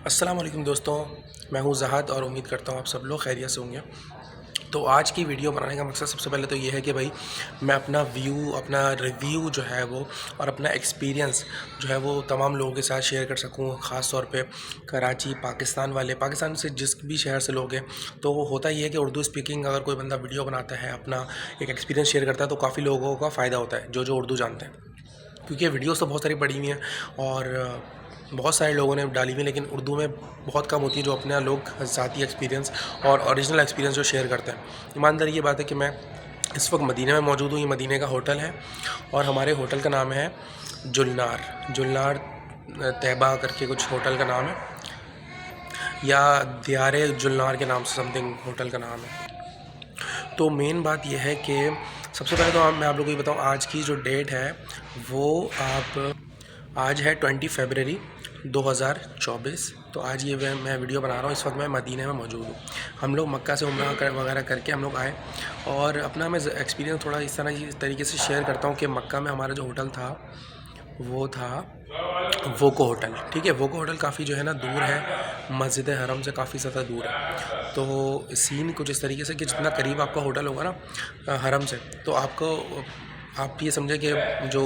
अस्सलाम वालेकुम दोस्तों, मैं हूं ज़हाद और उम्मीद करता हूं आप सब लोग खैरियत से होंगे। तो आज की वीडियो बनाने का मकसद सबसे पहले तो ये है कि भाई मैं अपना रिव्यू जो है वो और अपना एक्सपीरियंस जो है वो तमाम लोगों के साथ शेयर कर सकूं। ख़ास तौर पे कराची, पाकिस्तान से जिस भी शहर से लोग हैं, तो होता ये है कि उर्दू स्पीकिंग अगर कोई बंदा वीडियो बनाता है, अपना एक एक्सपीरियंस शेयर करता है, तो काफ़ी लोगों का फ़ायदा होता है जो उर्दू जानते हैं। क्योंकि वीडियोस तो बहुत सारी पड़ी हुई हैं और बहुत सारे लोगों ने डाली हुई, लेकिन उर्दू में बहुत कम होती है जो अपना लोग ज़ाती एक्सपीरियंस और ओरिजिनल एक्सपीरियंस जो शेयर करते हैं। ईमानदारी ये बात है कि मैं इस वक्त मदीने में मौजूद हूँ। ये मदीने का होटल है और हमारे होटल का नाम है जुलनार तैयबा करके कुछ होटल का नाम है, या दियारे जुलनार के नाम से समथिंग होटल का नाम है। तो मेन बात यह है कि सबसे पहले तो मैं आप लोगों को ये बताऊँ, आज की जो डेट है वो आज है 20 फरवरी 2024। तो आज ये मैं वीडियो बना रहा हूँ। इस वक्त मैं मदीने में मौजूद हूँ। हम लोग मक्का से उम्रा वगैरह करके हम लोग आए और अपना मैं एक्सपीरियंस थोड़ा इस तरीके से शेयर करता हूँ कि मक्का में हमारा जो होटल था वो था वोको होटल। ठीक है, वोको होटल काफ़ी जो है ना दूर है, मस्जिद हरम से काफ़ी ज़्यादा दूर है। तो सीन कुछ इस तरीके से कि जितना करीब आपका होटल होगा ना हरम से, तो आप ये समझे कि जो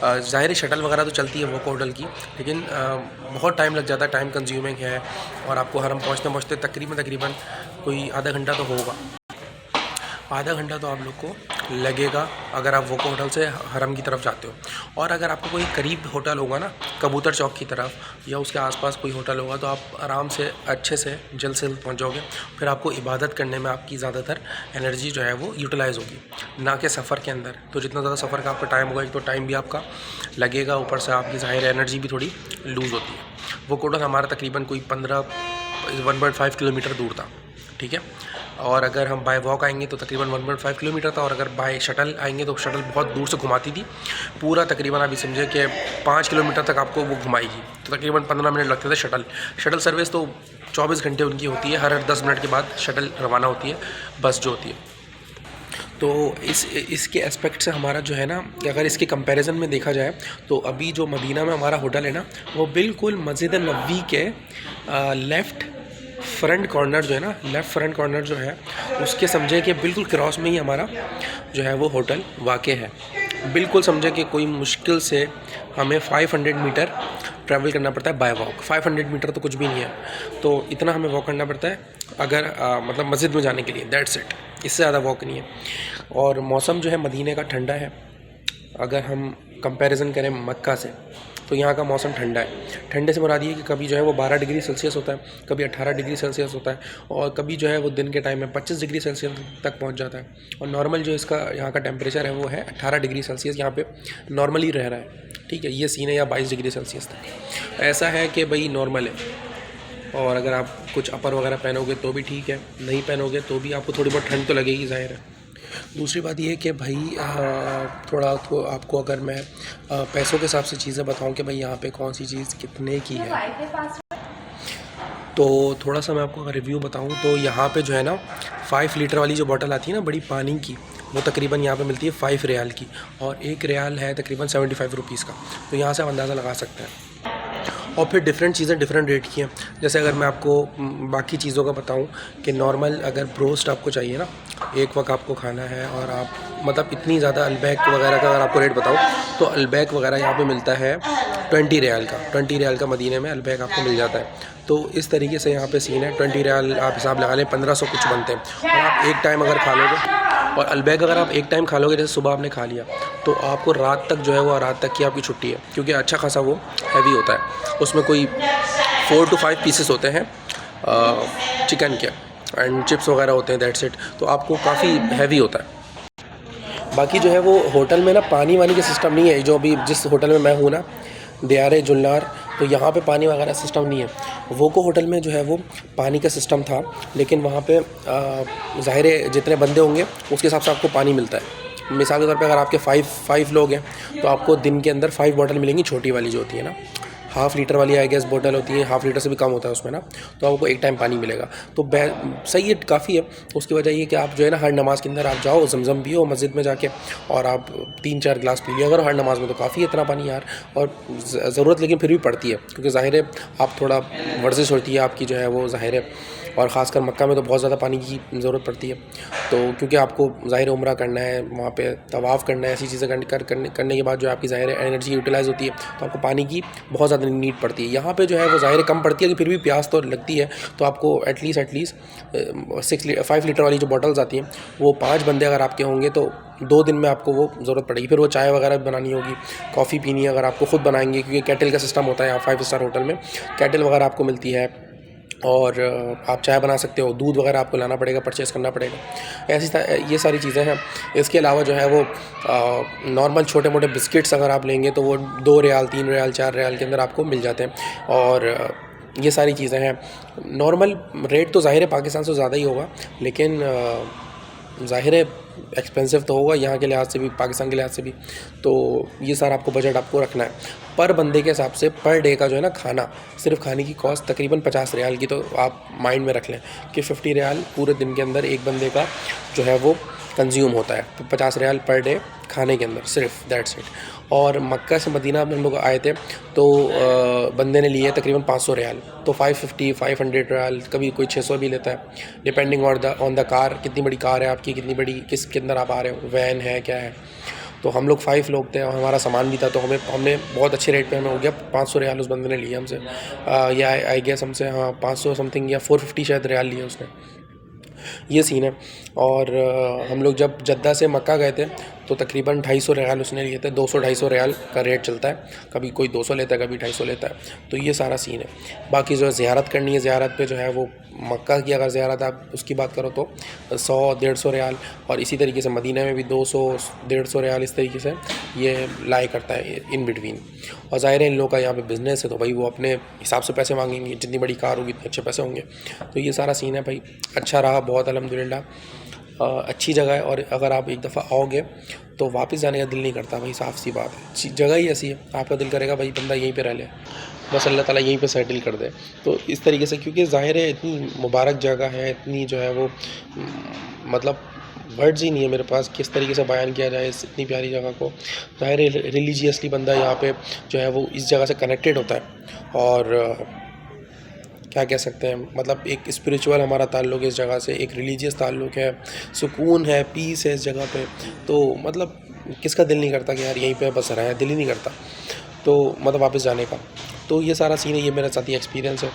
ज़ाहिर शटल वगैरह तो चलती है वोको होटल की, लेकिन बहुत टाइम लग जाता है, टाइम कंज्यूमिंग है और आपको हरम पहुँचते तकरीबन कोई आधा घंटा तो होगा। आधा घंटा तो आप लोग को लगेगा अगर आप वोको होटल से हरम की तरफ जाते हो। और अगर आपको कोई करीब होटल होगा ना कबूतर चौक की तरफ या उसके आसपास कोई होटल होगा, तो आप आराम से अच्छे से जल्द से जल्द पहुँच जाओगे। फिर आपको इबादत करने में आपकी ज़्यादातर एनर्जी जो है वो यूटिलाइज़ होगी, ना कि सफ़र के अंदर। तो जितना ज़्यादा सफ़र का आपका टाइम होगा, एक तो टाइम भी आपका लगेगा, ऊपर से आपकी ज़ाहिर एनर्जी भी थोड़ी लूज़ होती है। वो होटल हमारा तकरीबन कोई 1.5 किलोमीटर दूर था। ठीक है, और अगर हम बाय वॉक आएंगे तो तकरीबन 1.5 किलोमीटर था, और अगर बाय शटल आएंगे तो शटल बहुत दूर से घुमाती थी। पूरा तकरीबन आप समझे कि 5 किलोमीटर तक आपको वो घुमाएगी, तो तकरीबन 15 मिनट लगते थे। शटल सर्विस तो 24 घंटे उनकी होती है, हर 10 मिनट के बाद शटल रवाना होती है, बस जो होती है। तो इसके एस्पेक्ट से हमारा जो है ना, अगर इसके कंपैरिजन में देखा जाए तो अभी जो मदीना में हमारा होटल है ना, वो बिल्कुल मस्जिद नबवी के लेफ़्ट फ्रंट कॉर्नर जो है उसके समझे कि बिल्कुल क्रॉस में ही हमारा जो है वो होटल वाक़ है। बिल्कुल समझे कि कोई मुश्किल से हमें 500 मीटर ट्रैवल करना पड़ता है बाय वॉक। 500 मीटर तो कुछ भी नहीं है, तो इतना हमें वॉक करना पड़ता है अगर मतलब मस्जिद में जाने के लिए, दैट्स इट। इससे ज़्यादा वॉक नहीं है। और मौसम जो है मदीने का ठंडा है। अगर हम कंपैरिजन करें मक्का से, तो यहाँ का मौसम ठंडा है। ठंडे से मुराद ये कि कभी जो है वो 12 डिग्री सेल्सियस होता है, कभी 18 डिग्री सेल्सियस होता है, और कभी जो है वो दिन के टाइम में 25 डिग्री सेल्सियस तक पहुँच जाता है। और नॉर्मल जो इसका यहाँ का टेम्परेचर है वो है 18 डिग्री सेल्सियस, यहाँ पे नॉर्मली रह रहा है। ठीक है, ये सीन है, या 22 डिग्री सेल्सियस तक ऐसा है कि भाई नॉर्मल है। और अगर आप कुछ अपर वगैरह पहनोगे तो भी ठीक है, नहीं पहनोगे तो भी आपको थोड़ी बहुत ठंड तो लगेगी, ज़ाहिर है। दूसरी बात ये है कि भाई थोड़ा तो आपको अगर मैं पैसों के हिसाब से चीज़ें बताऊं कि भाई यहाँ पे कौन सी चीज़ कितने की है, तो थोड़ा सा मैं आपको अगर रिव्यू बताऊं तो यहाँ पे जो है ना 5 लीटर वाली जो बॉटल आती है ना बड़ी पानी की, वो तकरीबन यहाँ पे मिलती है 5 रियाल की, और 1 रियाल है तकरीबन 75 रुपीज़ का। तो यहाँ से आप अंदाज़ा लगा सकते हैं। और फिर डिफरेंट चीज़ें डिफरेंट रेट की हैं। जैसे अगर मैं आपको बाकी चीज़ों का बताऊं कि नॉर्मल अगर ब्रोस्ट आपको चाहिए ना, एक वक्त आपको खाना है, और आप मतलब इतनी ज़्यादा अलबैक वगैरह का अगर आपको रेट बताऊं तो अलबैक वगैरह यहाँ पे मिलता है 20 रियाल का। 20 रियाल का मदीने में अलबैक आपको मिल जाता है। तो इस तरीके से यहाँ पे सीन है। 20 रियाल आप हिसाब लगा लें, 1500 कुछ बनते हैं। और आप एक टाइम अगर खा लोगे, और अलबैक अगर आप एक टाइम खा लोगे, जैसे सुबह आपने खा लिया, तो आपको रात तक जो है वो रात तक की आपकी छुट्टी है, क्योंकि अच्छा खासा वो हैवी होता है। उसमें कोई 4 to 5 पीसेस होते हैं चिकन के, एंड चिप्स वगैरह होते हैं, दैट्स इट। तो आपको काफ़ी हैवी होता है। बाकी जो है वो होटल में ना पानी वानी का सिस्टम नहीं है। जो अभी जिस होटल में मैं हूँ ना, दियारे जुलनार, तो यहाँ पे पानी वगैरह सिस्टम नहीं है। वोको होटल में जो है वो पानी का सिस्टम था, लेकिन वहाँ पे ज़ाहिर है जितने बंदे होंगे उसके हिसाब से आपको पानी मिलता है। मिसाल के तौर पे अगर आपके 5 लोग हैं तो आपको दिन के अंदर 5 बॉटल मिलेंगी, छोटी वाली जो होती है ना, हाफ़ लीटर वाली आई गेस बोतल होती है, हाफ़ लीटर से भी कम होता है उसमें ना, तो आपको एक टाइम पानी मिलेगा। तो सही है, काफ़ी है। उसकी वजह ये कि आप जो है ना हर नमाज़ के अंदर आप जाओ, ज़मज़म पियो मस्जिद में जाके, और आप 3-4 गिलास पी लिया करो हर नमाज़ में, तो काफ़ी है इतना पानी यार। और ज़रूरत लेकिन फिर भी पड़ती है, क्योंकि ज़ाहिर है आप थोड़ा वर्जिश होती है आपकी जो है वो, ज़ाहिर है। और ख़ासकर मक्का में तो बहुत ज़्यादा पानी की ज़रूरत पड़ती है, तो क्योंकि आपको ज़ाहिर उम्रा करना है, वहाँ पे तवाफ़ करना है, ऐसी चीज़ें करने के बाद जो आपकी ज़ाहिर एनर्जी यूटिलाइज़ होती है, तो आपको पानी की बहुत ज़्यादा नीड पड़ती है। यहाँ पे जो है वो ज़ाहिर कम पड़ती है, लेकिन फिर भी प्यास तो लगती है। तो आपको एटलीस्ट 5 लीटर वाली जो बॉटल्स आती हैं, वो 5 बंदे अगर आपके होंगे तो 2 दिन में आपको वो ज़रूरत पड़ेगी। फिर वो चाय वगैरह भी बनानी होगी, कॉफ़ी पीनी है, अगर आपको ख़ुद बनाएंगे, क्योंकि केटल का सिस्टम होता है यहाँ 5 स्टार होटल में, केटल वगैरह आपको मिलती है, और आप चाय बना सकते हो। दूध वगैरह आपको लाना पड़ेगा, परचेज़ करना पड़ेगा। ये सारी चीज़ें हैं। इसके अलावा जो है वो नॉर्मल छोटे मोटे बिस्किट्स अगर आप लेंगे तो वो 2 रियाल, 3 रियाल, 4 रियाल के अंदर आपको मिल जाते हैं। और ये सारी चीज़ें हैं। नॉर्मल रेट तो ज़ाहिर है पाकिस्तान से ज़्यादा ही होगा, लेकिन ज़ाहिर है एक्सपेंसिव तो होगा यहाँ के लिहाज से भी, पाकिस्तान के लिहाज से भी। तो ये सारा आपको बजट आपको रखना है पर बंदे के हिसाब से। पर डे का जो है ना खाना, सिर्फ खाने की कॉस्ट तकरीबन 50 रियाल की, तो आप माइंड में रख लें कि 50 रियाल पूरे दिन के अंदर एक बंदे का जो है वो कंज्यूम होता है। तो 50 रियाल पर डे खाने के अंदर, सिर्फ दैट्स इट। और मक्का से मदीना में हम लोग आए थे तो बंदे ने लिए तकरीबन 500 रियाल, तो 500 रियाल, कभी कोई 600 भी लेता है, डिपेंडिंग ऑन द कार, कितनी बड़ी कार है आपकी, कितनी बड़ी, किसके अंदर आप आ रहे हो, वैन है क्या है। तो हम लोग 5 लोग थे और हमारा सामान भी था, तो हमने बहुत अच्छे रेट पे हमें हो गया 500 रियाल उस बंदे ने लिए हमसे, या आई गेस हमसे, हाँ 500 समथिंग या 450 शायद रियाल लिए उसने। ये सीन है। और हम लोग जब जद्दा से मक्का गए थे तो तकरीबन 250 रियाल उसने लिए थे। 200-250 रियाल का रेट चलता है, कभी कोई 200 लेता है, कभी 250 लेता है। तो ये सारा सीन है। बाकी जो ज़ियारत करनी है, ज़ियारत पे जो है वो मक्का की अगर ज़ियारत आप उसकी बात करो तो 100-150 रियाल, और इसी तरीके से मदीना में भी 200-150 रियाल, इस तरीके से ये लाई करता है इन बिटवीन। और ज़ाहिर है इन लोगों का यहाँ पे बिज़नेस है, तो भाई वो अपने हिसाब से पैसे मांगेंगे, जितनी बड़ी कार होगी इतने अच्छे पैसे होंगे। तो ये सारा सीन है भाई। अच्छा रहा बहुत, अल्हम्दुलिल्लाह। अच्छी जगह है, और अगर आप एक दफ़ा आओगे तो वापस जाने का दिल नहीं करता भाई, साफ़ सी बात है। जगह ही ऐसी है, आपका दिल करेगा भाई बंदा यहीं पे रह ले, बस अल्लाह ताला यहीं पे सेटल कर दे। तो इस तरीके से, क्योंकि ज़ाहिर है इतनी मुबारक जगह है, इतनी जो है वो मतलब वर्ड्स ही नहीं है मेरे पास किस तरीके से बयान किया जाए इस इतनी प्यारी जगह को। ज़ाहिर है रिलीजियसली बंदा यहाँ पे जो है वो इस जगह से कनेक्टेड होता है, और क्या कह सकते हैं, मतलब एक स्पिरिचुअल हमारा ताल्लुक़ है इस जगह से, एक रिलीजियस ताल्लुक़ है, सुकून है, पीस है इस जगह पे। तो मतलब किसका दिल नहीं करता कि यार यहीं पे बस रहा है, दिल ही नहीं करता तो मतलब वापस जाने का। तो ये सारा सीन है, ये मेरे साथ ही एक्सपीरियंस है।